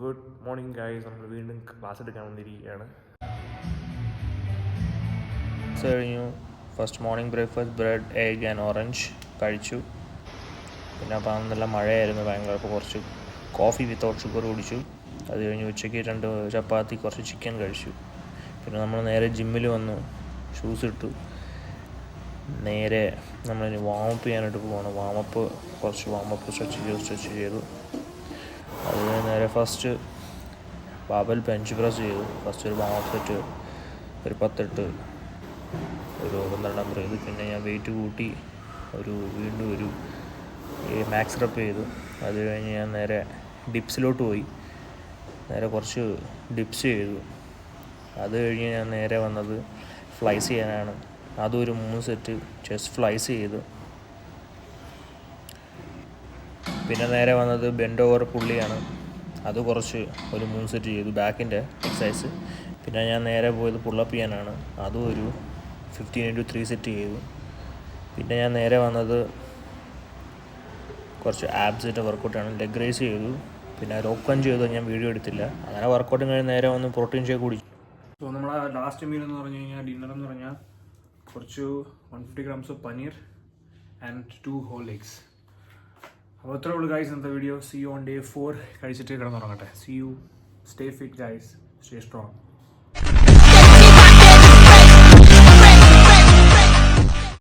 Good morning guys. നമ്മൾ വീണ്ടും class എടുക്കാൻ വന്നിരിക്കുകയാണ്. കഴിഞ്ഞു. First morning breakfast bread egg and orange കഴിച്ചു. പിന്നെ അപ്പം നല്ല മഴയായിരുന്നു ഭയങ്കര. അപ്പോൾ കുറച്ച് കോഫി വിത്തൗട്ട് ഷുഗർ കുടിച്ചു. അത് കഴിഞ്ഞ് ഉച്ചയ്ക്ക് 2 ചപ്പാത്തി കുറച്ച് ചിക്കൻ കഴിച്ചു. പിന്നെ നമ്മൾ നേരെ ജിമ്മിൽ വന്നു, ഷൂസ് ഇട്ടു. നേരെ നമ്മളിനി വാമപ്പ് ചെയ്യാനായിട്ട് പോകണം. കുറച്ച് വാമപ്പ് സ്ട്രെച്ച് ചെയ്തു. അത് കഴിഞ്ഞ് നേരെ ഫസ്റ്റ് ബാബൽ ബെഞ്ച് പ്രസ് ചെയ്തു. ഫസ്റ്റ് ഒരു വാമപ്പ് സെറ്റ് ഒരു 10 ഇട്ട് ഒരു 12 ചെയ്തു. പിന്നെ ഞാൻ വെയിറ്റ് കൂട്ടി വീണ്ടും ഒരു മാക്സ് റെപ്പ് ചെയ്തു. അത് കഴിഞ്ഞ് ഞാൻ നേരെ ഡിപ്സിലോട്ട് പോയി. നേരെ കുറച്ച് ഡിപ്സ് ചെയ്തു. അത് കഴിഞ്ഞ് ഞാൻ നേരെ വന്നത് ഫ്ലൈസ് ചെയ്യാനാണ്. അതും ഒരു 3 സെറ്റ് ചെസ്റ്റ് ഫ്ലൈസ് ചെയ്തു. പിന്നെ നേരെ വന്നത് ബെൻഡ് ഓവർ പുള്ളിയാണ്. അത് കുറച്ച് ഒരു 3 സെറ്റ് ചെയ്തു, ബാക്കിൻ്റെ എക്സസൈസ്. പിന്നെ ഞാൻ നേരെ പോയത് പുള്ളപ്പ് ചെയ്യാനാണ്. അതും ഒരു 15x3 സെറ്റ് ചെയ്തു. പിന്നെ ഞാൻ നേരെ വന്നത് കുറച്ച് ആബ്സിൻ്റെ വർക്കൗട്ടാണ്. ലെഗ് റേസ് ചെയ്തു. പിന്നെ ലോക്ക് ചെയ്തു. ഞാൻ വീഡിയോ എടുത്തില്ല. അങ്ങനെ വർക്കൗട്ടും കഴിഞ്ഞ് നേരെ വന്ന് പ്രോട്ടീൻ ഷേക്ക് കുടിച്ചു. സോ നമ്മളെ ലാസ്റ്റ് മീൽ എന്ന് പറഞ്ഞു കഴിഞ്ഞാൽ, ഡിന്നർ എന്ന് പറഞ്ഞാൽ കുറച്ച് 150 grams of paneer and 2 whole eggs. അപ്പോൾ അത്രേ ഉള്ളൂ ഗൈസ് ഇന്നത്തെ video. See you on day 4. കഴിച്ചിട്ട് കിടന്നുറങ്ങട്ടെ. See you. Stay fit guys. Stay strong.